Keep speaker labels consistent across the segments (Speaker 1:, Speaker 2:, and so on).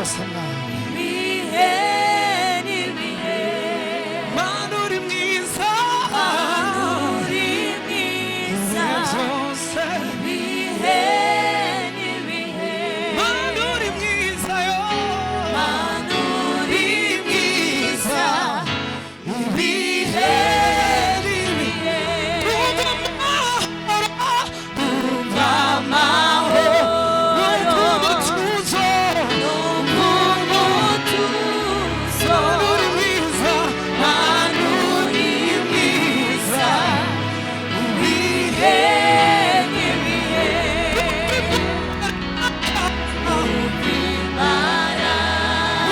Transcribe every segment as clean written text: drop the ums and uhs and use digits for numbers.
Speaker 1: byose mwami
Speaker 2: ibihe n'ibihe
Speaker 1: Mana uri mwiza
Speaker 2: uri mwiza
Speaker 1: byose
Speaker 2: ibihe n'ibihe
Speaker 1: Mana uri mwiza yo
Speaker 2: Mana uri mwiza
Speaker 1: ibihe
Speaker 2: ibihe
Speaker 1: Umva amahoro umutuzo
Speaker 2: umutuzo
Speaker 1: uri mwiza
Speaker 2: Mana uri mwiza ibihe n'ibihe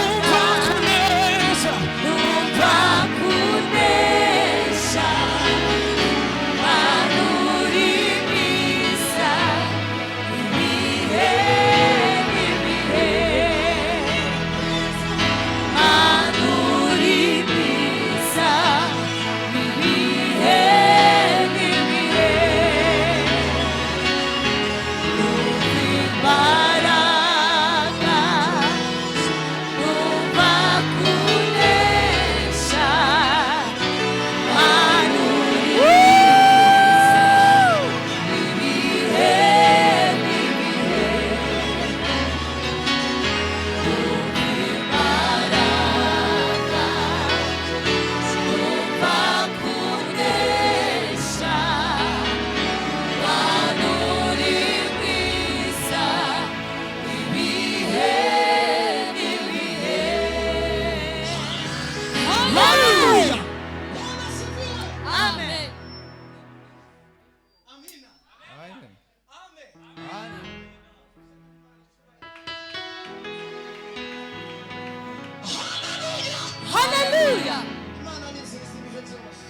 Speaker 1: umva kuneza
Speaker 2: numva kunesha Mana uri mwiza ibihe n'ibihe Mana uri mwiza ibihe n'ibihe numva imbaraga numva kunesha Mana uri mwiza ibihe
Speaker 1: Hallelujah
Speaker 2: Amen. Hallelujah.
Speaker 1: Imana nizeza ibihe byose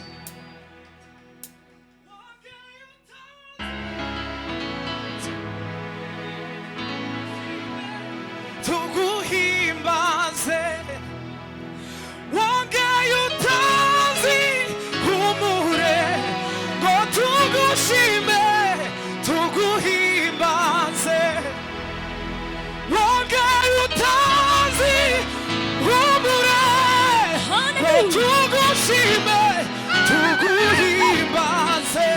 Speaker 1: tuguhimbaze wongeye utazi humure ngo tugushime tuguhimbaze wongeye utazi humure ngo tugushime tuguhimbaze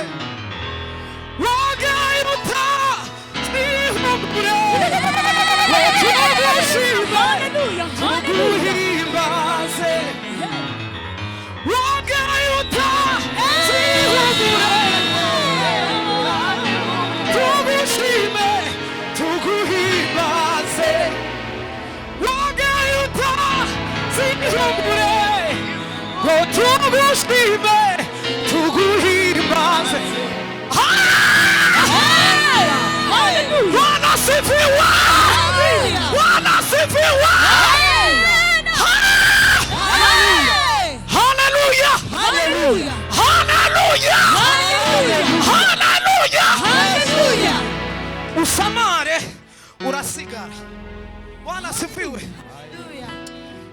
Speaker 1: wongeye utazi humure ngo tugushime tuguhimbaze wongeye utazi humure tugushime tuguhimbaze wongeye utazi humure ngo tugushime tuguhimbaze Bwana sifiwe Bwana sifiwe Hallelujah
Speaker 2: Hallelujah.
Speaker 1: Hallelujah Hallelujah
Speaker 2: Hallelujah.
Speaker 1: usamare urasigara Bwana sifiwe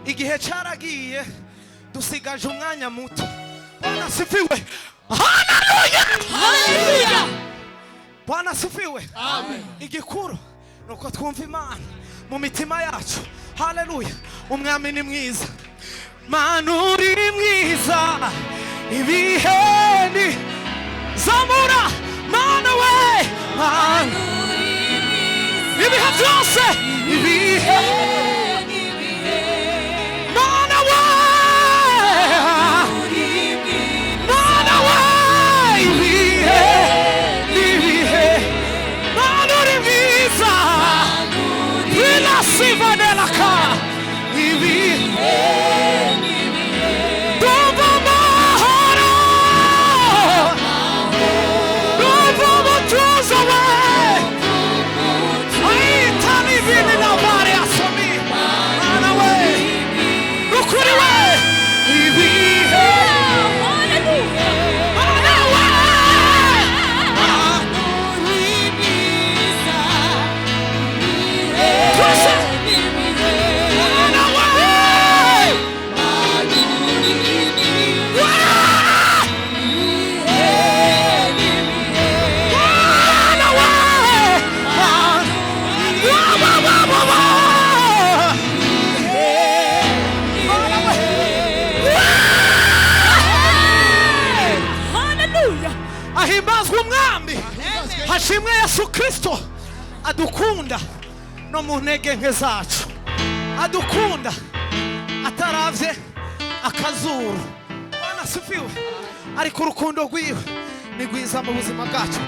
Speaker 1: igihe cyaragiye dusigaje umwanya muto Bwana sifiwe Hallelujah
Speaker 2: Hallelujah.
Speaker 1: Bwana sifiwe igikuru nuko twumva Imana mu mitima yacu Hallelujah umwami ni mwiza Mana uri mwiza ibihe ni zamura Mana we Mana ibihe byose ibihe Mana we Mana we ibihe ibihe Mana uri mwiza Vila siva della ca ibihe Dumva mahoro Dumva mutuzo we Aitani vini na vari asomi hashimwe Yesu Kristo adukunda no mu ntege nke zacu, adukunda ataravye akazuru. Bwana sifiwe. Ariko urukundo rwiwe ni rwiza mu buzima bwacu.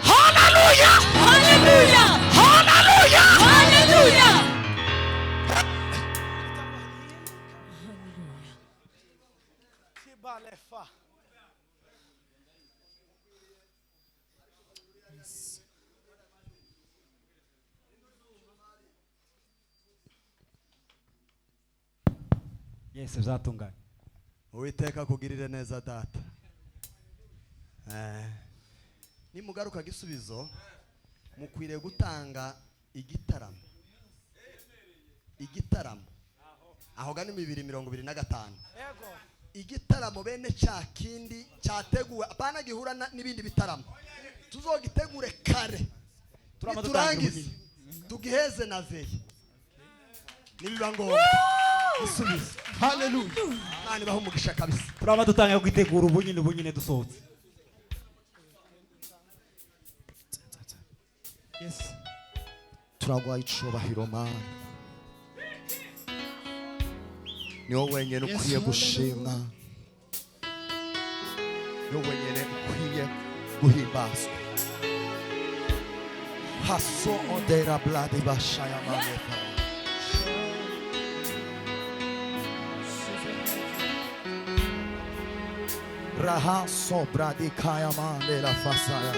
Speaker 1: Haleluya,
Speaker 2: haleluya,
Speaker 1: haleluya,
Speaker 2: haleluya.
Speaker 1: Kibalefa.
Speaker 3: Yes, uzatungana.
Speaker 4: Uwiteka kugirire neza data. Nimugaruka gisubizo mukwiriye gutanga igitaramo. Igitaramo. Aho gani 225. Igitaramo bene cya kindi cyateguwe apana gihura n'ibindi bitaramo. Tuzogitegure kare. Turangize. Tugiheze na veye. Nibiba ngombwa. Isubizo. Haleluya. Nani baho mugisha kabisa.
Speaker 3: Turaba dutanga kwitegura ubunyine dusohotse. Yes.
Speaker 4: Turagwa icubahiro Mana. Ni wowe wenyine ukwiye gushimwa. Ni wowe wenyine ukwiye guhimbazwa. Haso ondera bladi bashaya manefa. Raha sobra di kaya mande la fasaya.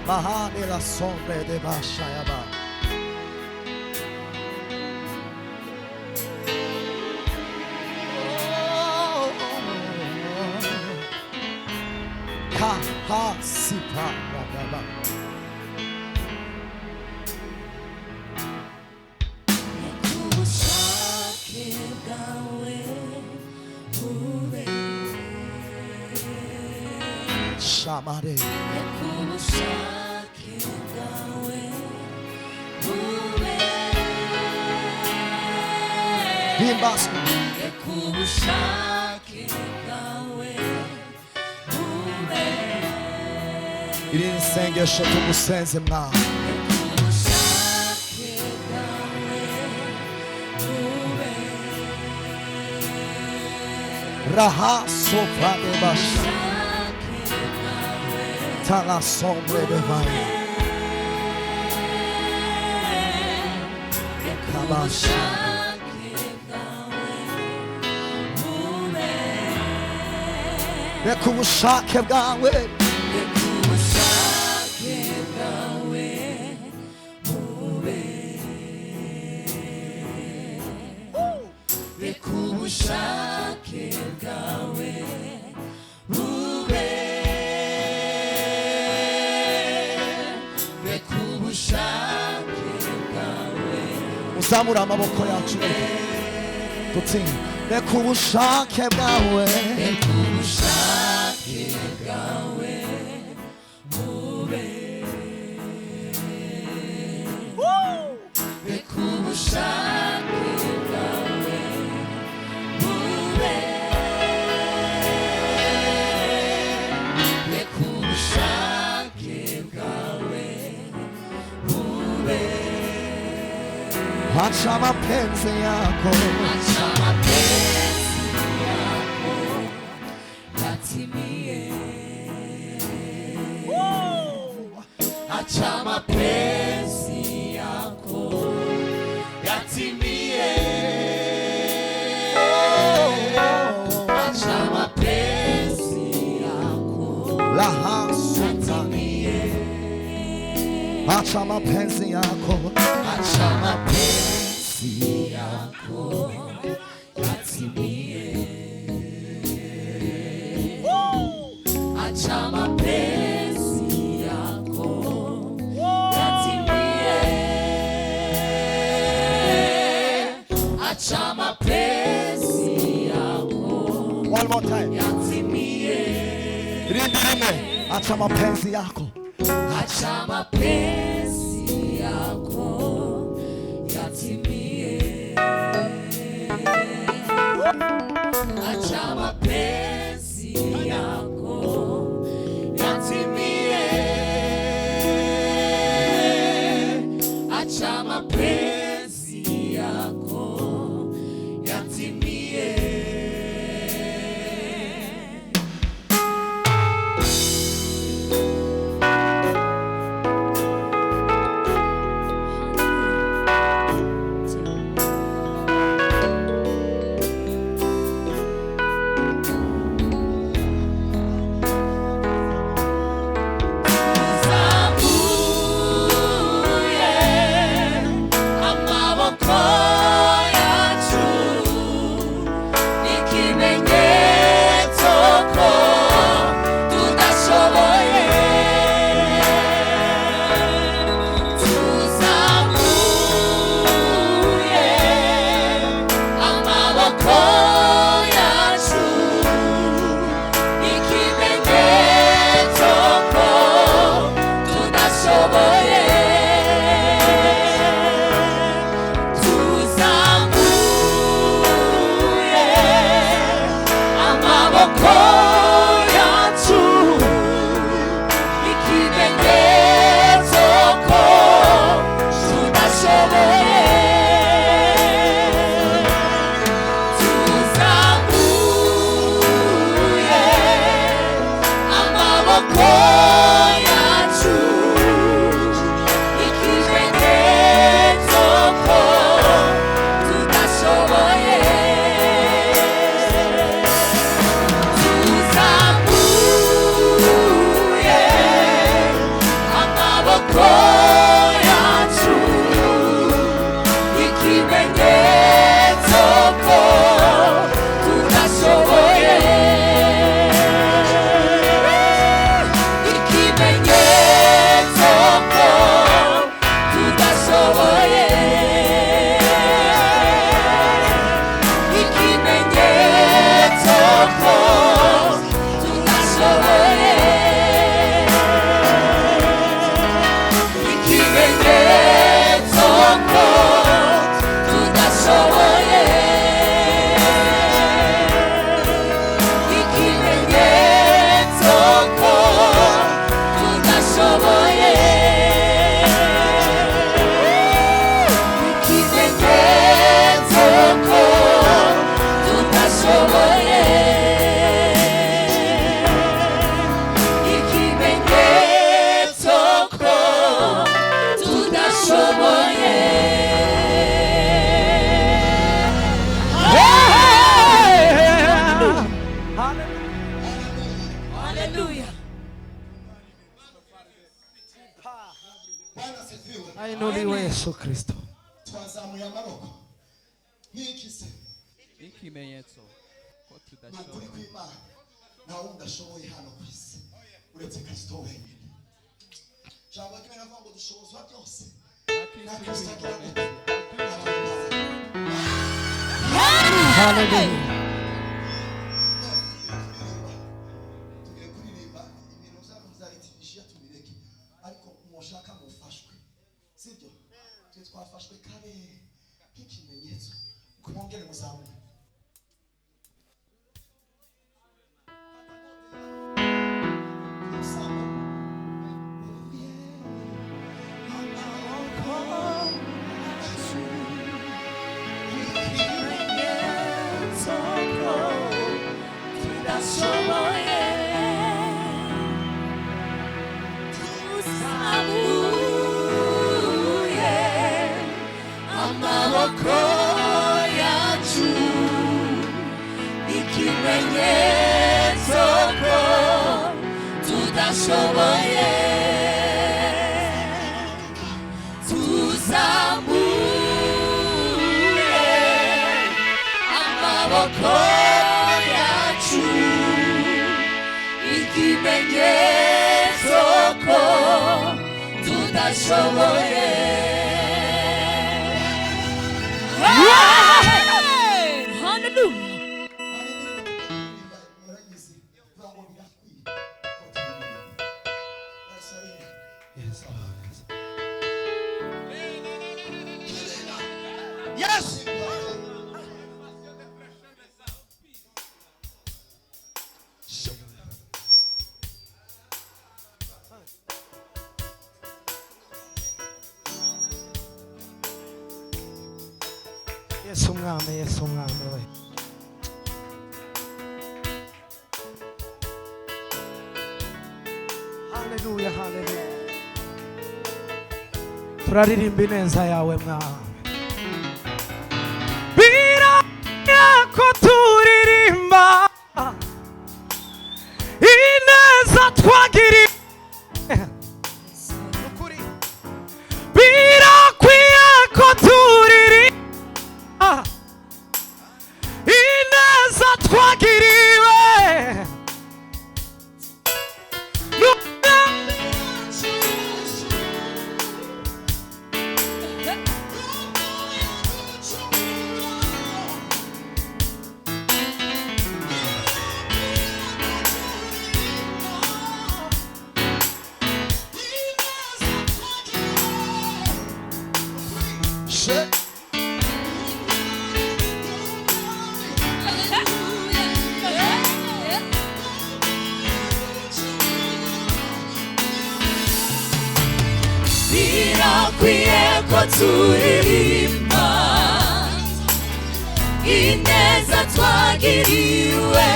Speaker 4: Bahane la sombra de bashaya ba. Ha ha sipa ba. Shamare. Himbas. Iri nsengesho tumusenze mwa. Raha sofa de basha. Tala sombre de valle. Kabasha. Bekushake bwawe. Uzamura amaboko yacu tutsinda. Bekushake bwawe. Acha mapenzi yako. Acha mapenzi yako yatimie. Acha mapenzi yako yatimie. Acha mapenzi yako la yatimie. Acha mapenzi yako. Acha mapenzi yako yatimie. Acha mapenzi yako yatimie. Acha mapenzi yako. One more time. Yatimie. Rime. Acha mapenzi yako. Acha mapenzi yako yatimie. Acha mapenzi Bwana sifiwe.
Speaker 1: Ainuliwe Yesu Kristo.
Speaker 4: Twazamuye amaboko. Niki se?
Speaker 5: Ikimenyetso ko
Speaker 4: Nukuri
Speaker 5: tudashobora
Speaker 4: kw'Imana. Nta wundi ashoboye hano ku isi uretse Kristo wenyine. Jambo ry'Imana rivuga ngo dushobozwa byose. Na Kristo agira gute?
Speaker 1: Hallelujah.
Speaker 4: Tugiye kuririmba ibintu byabo bizaritinisha tubireke. Ariko mushaka mufashwe. Sibyo? Twe twafashwe kare nk'ikimenyetso. Kumongere muzamuke.
Speaker 2: amaboko yacu ikimenyetso ko tudashoboye tuzamuye amaboko yacu ikimenyetso ko tudashoboye.
Speaker 1: Yes. Yesu mwami, Yesu mwami we. Hallelujah, hallelujah. Turaririmba ineza yawe mwami. Biraya ko turirimba ineza twagiriye. Nukuri. Birakwiye ko turirimba ineza twagiriwe.
Speaker 2: Birakwiye ko turirimba ineza twagiriwe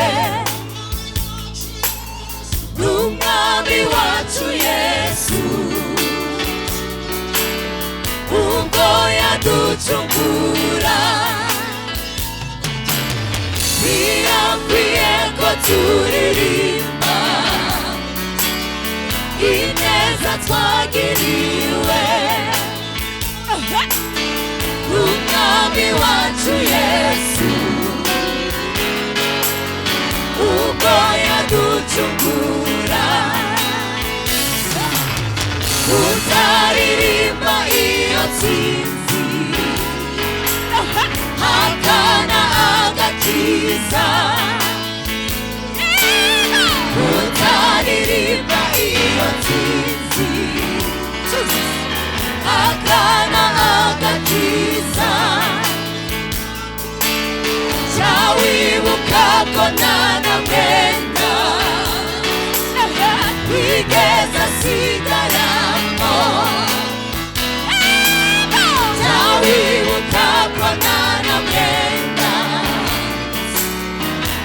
Speaker 2: n'umwami wacu Yesu ubwo yaducungura. Birakwiye ko turirimba ineza twagiriwe n'umwami wacu Yesu ubwo yaducungura. Utaririmba iyo ntsinzi hakana agakiza. Utaririmba iyo ntsinzi hakana agakiza. Jya wibuka ko nta na mwenda wigeze asigaramo. Jya wibuka ko nta na mwenda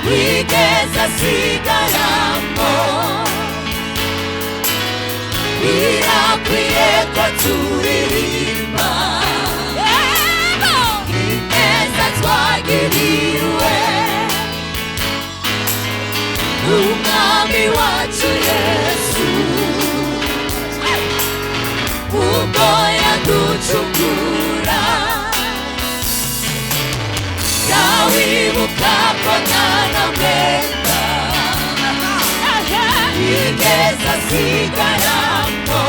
Speaker 2: wigeze asigaramo. Birakwiye ko turirimba ineza twagiriwe n'umwami wacu Yesu ubwo gucukura yawibuka ko nta na mwenda yigeze asigaramo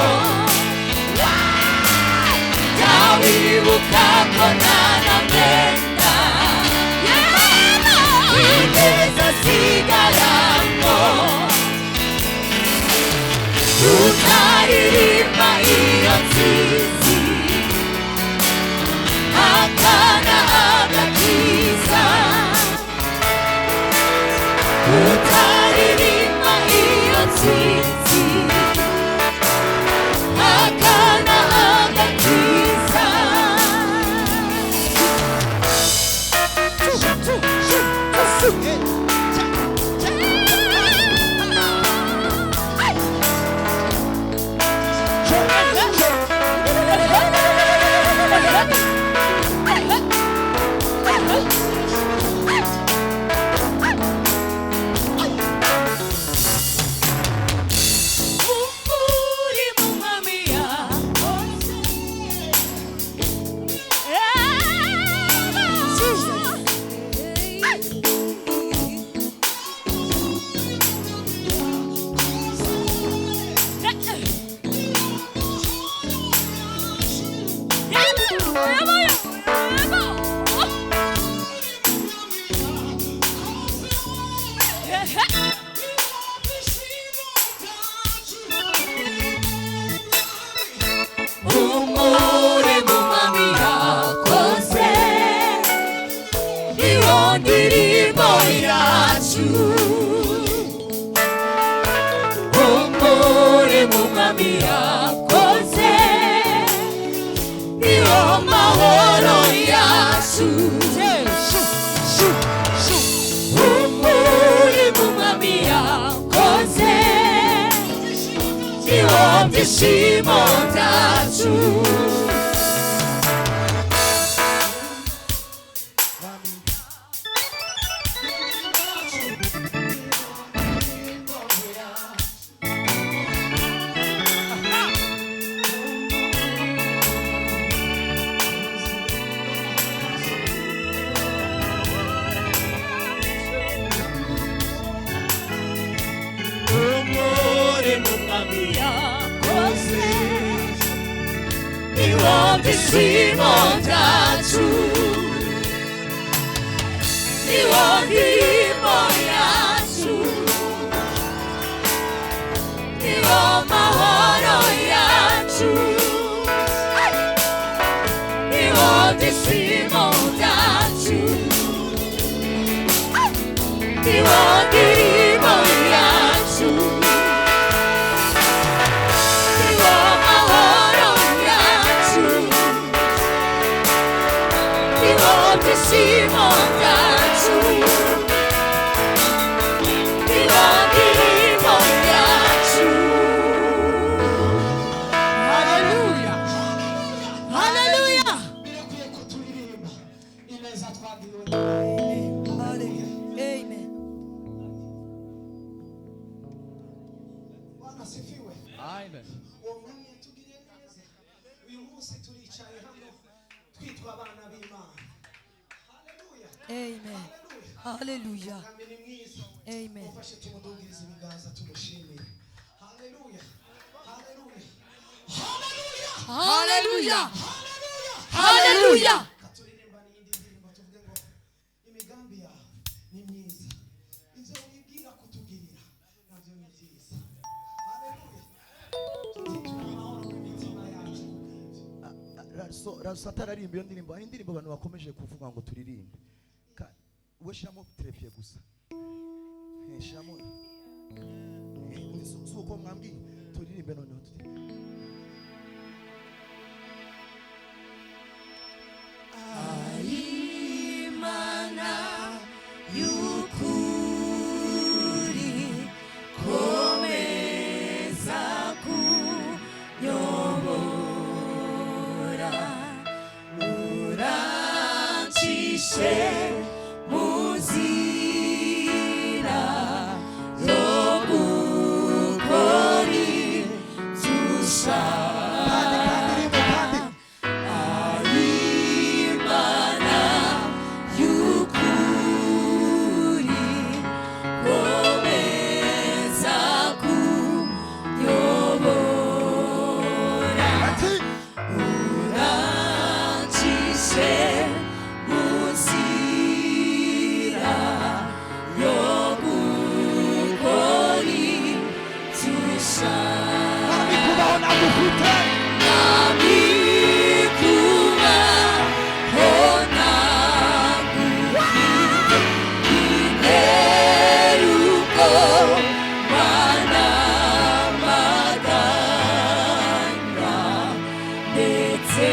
Speaker 2: yawibuka ko nta na mwenda yigeze asigaramo tutaririmba iyo nzizi akana agakiza tutaririmba iyo nzizi akana agakiza
Speaker 6: Amen. Hallelujah. Amen. Hallelujah. Hallelujah.
Speaker 4: Satararimba iyo ndirimbo, hari indirimbo abantu bakomeje kuvuga ngo turirimbe. We shiramo televiziyo gusa. Shiramo. Suko mwambwi turirimbe noneho tuti.
Speaker 2: Imana y'ukuri komeza kunyobora urancishe muzira zo gukora ibyushaka
Speaker 4: ngufite
Speaker 2: nabikuma hona iheruko mana maganga ndetse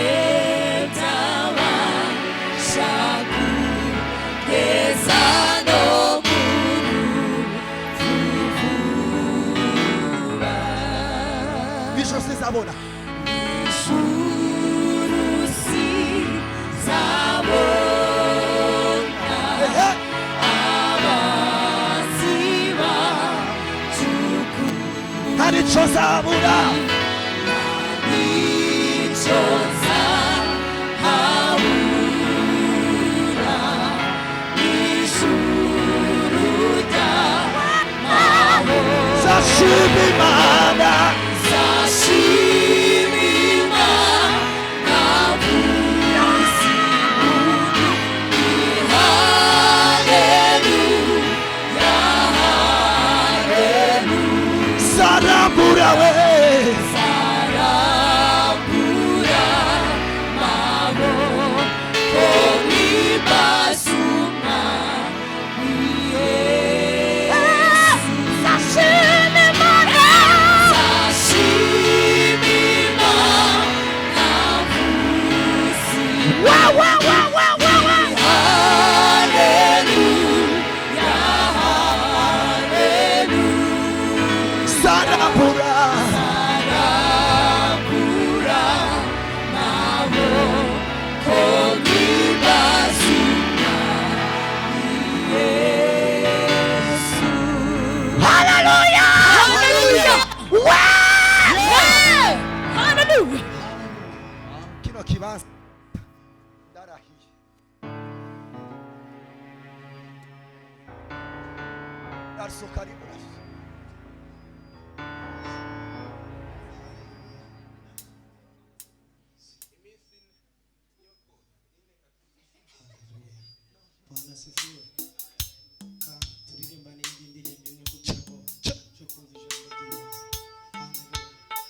Speaker 2: byabasha kugeza no mu ruvuba
Speaker 4: ijoro sizabona
Speaker 2: ijuru sizabona abaziba cy'ukuri
Speaker 4: ntarico zabura
Speaker 2: nicyo nzahabura ijuru ry'amahoro
Speaker 4: zashima imana
Speaker 2: zashima Imana vuza impundu haleluya haleluya
Speaker 4: zarambura we
Speaker 2: zarambura maboko nibasumwa Yesu zashima Imana haleluya haleluya
Speaker 4: zarambura
Speaker 2: zarambura maboko nibasumwa Yesu
Speaker 6: Hallelujah! Hallelujah! Hallelujah!
Speaker 4: kino kibanza ndarahiye Darso karibu Darso.
Speaker 7: Bwana asifiwe. Turirimba n'indi ndirimbo imwe kugira ngo cyo kumva ijambo ry'Imana. Hallelujah.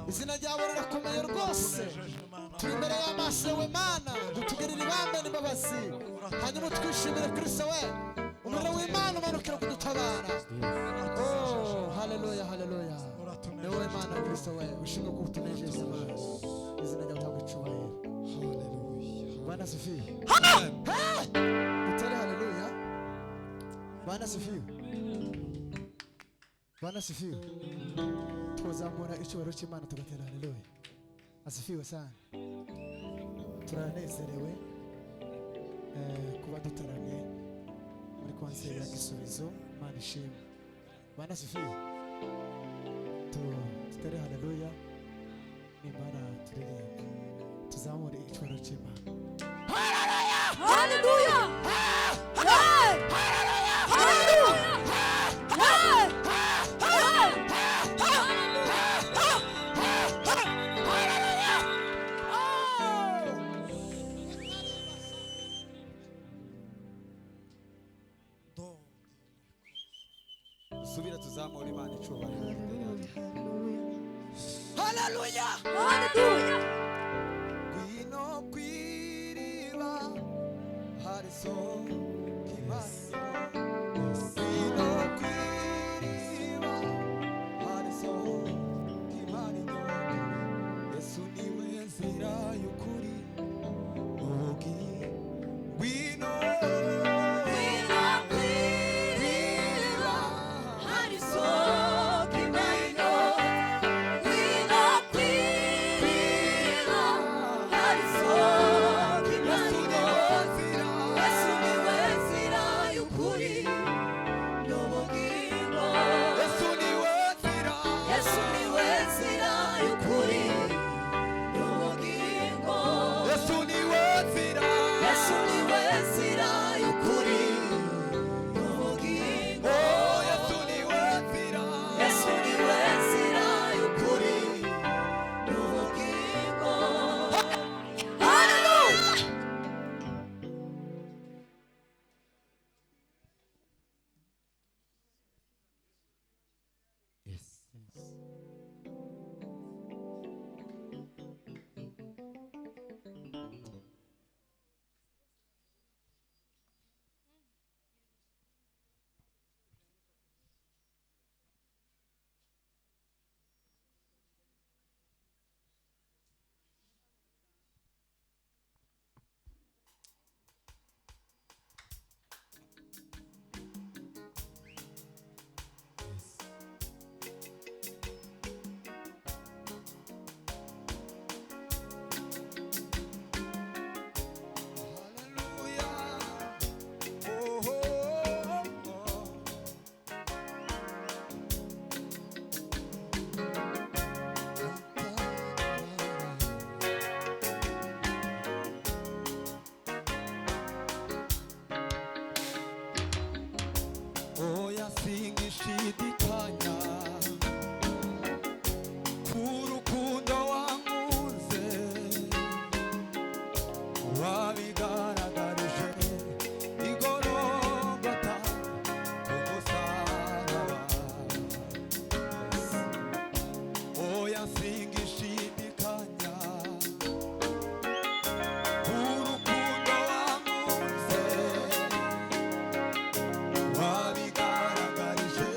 Speaker 8: izina ryawe rirakomeye rwose turi imbere y'amaso yawe mana dutugirira ibambe n'imbabazi hanyuma twishimire Kristo we umuriro w'Imana umanukira kudutabara oh haleluya haleluya ni wowe Mana Kristo we ushimwe ko utunejeje Mana izina ryawe uhabwe icyubahiro Bwana asifiwe utere haleluya Bwana asifiwe Bwana asifiwe tuzamura icyubahiro cy'Imana tugatera haleluya asifiwe sana turanezerewe kuba dutaramiye muri konseri ya Gisubizo Imana ishimwe Bwana asifiwe tutere haleluya nimara turirimba tuzamure icyubahiro cy'Imana
Speaker 6: Hallelujah! Hey! Hallelujah! Hey!
Speaker 3: subira tuzamura Imana icyubahiro
Speaker 8: haleluya
Speaker 6: Hallelujah!
Speaker 8: Gwino kwiriba hariso kimaso Gwino kwiriba hariso kimarido Yesu niwe nzira y'ukuri ubugi Gwino singishidikanya kurukundo wankunze wabigaragarije igorogota umusaraba oya singishidikanya kurukundo wankunze wabigaragarije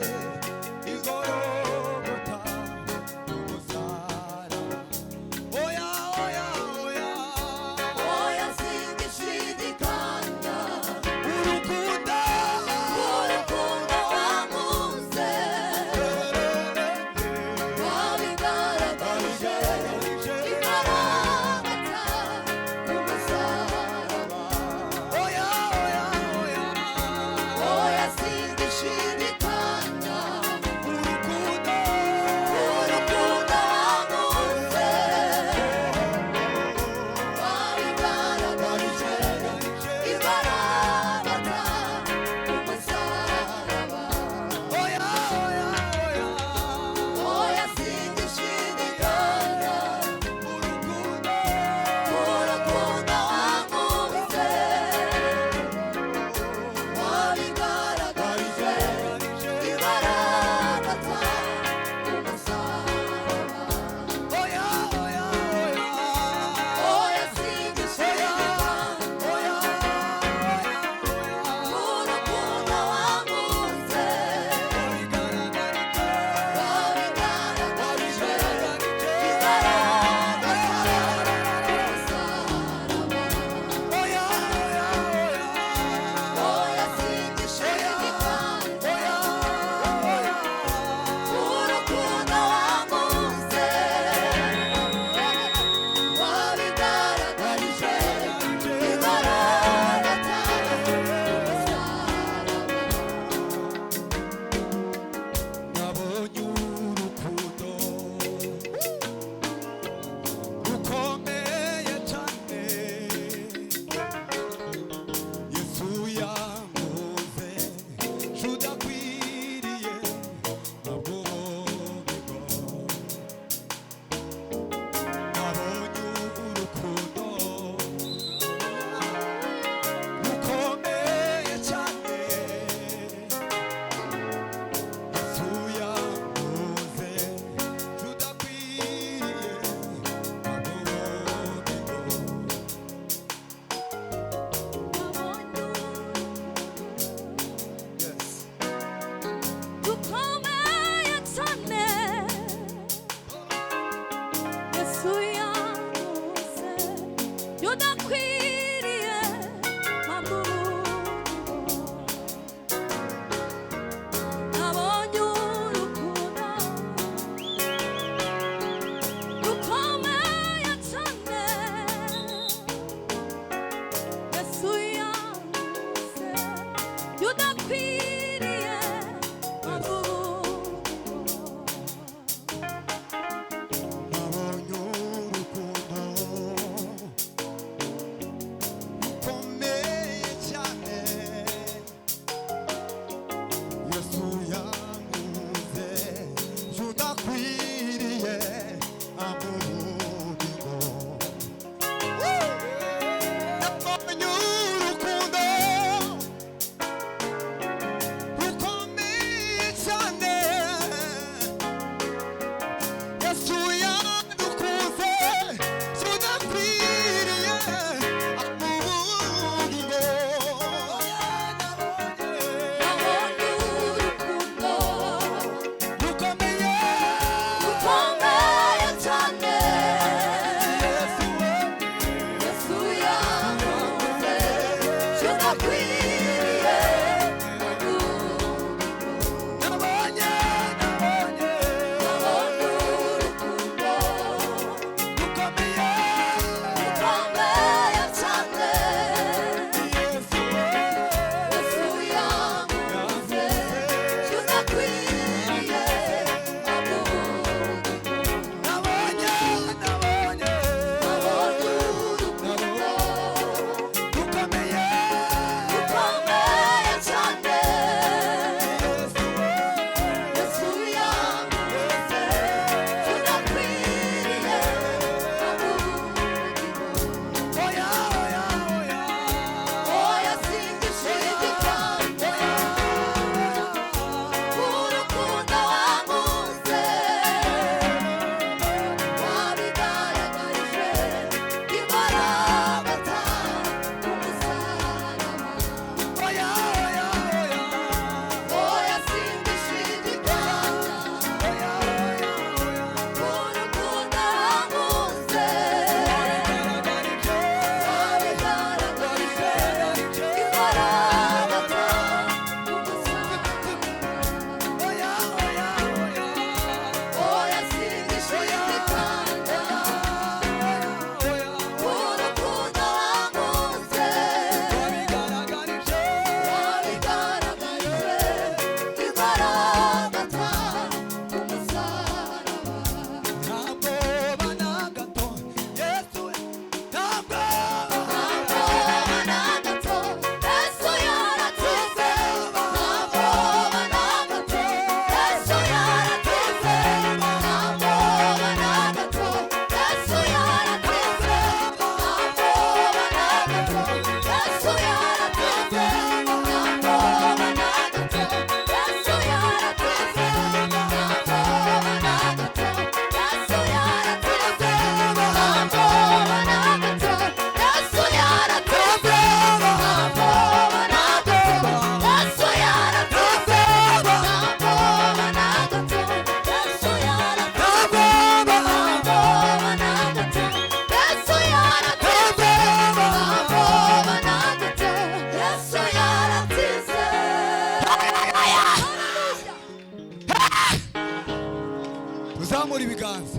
Speaker 3: tuzamura ibiganza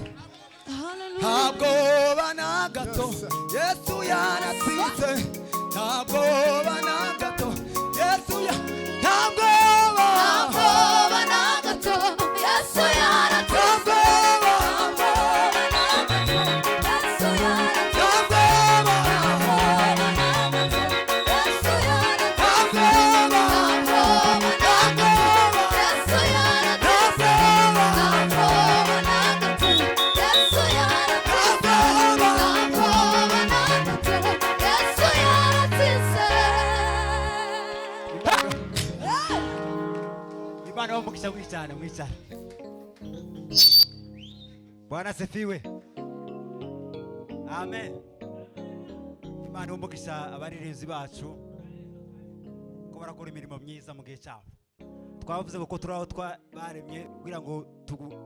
Speaker 3: ntabwo bana gato Yesu yaratsinze ntabwo bana gato Yesu ntabwo
Speaker 6: bana gato Yesu yaratsinze
Speaker 1: Imana wamukisha mwichana mwichana. Bwana sifiwe. Amen. Imana wamukisha abaririmbyi bacu ko barakora imirimo myiza mu gihe cyabo. Twavuze ko turaho baremye kugira ngo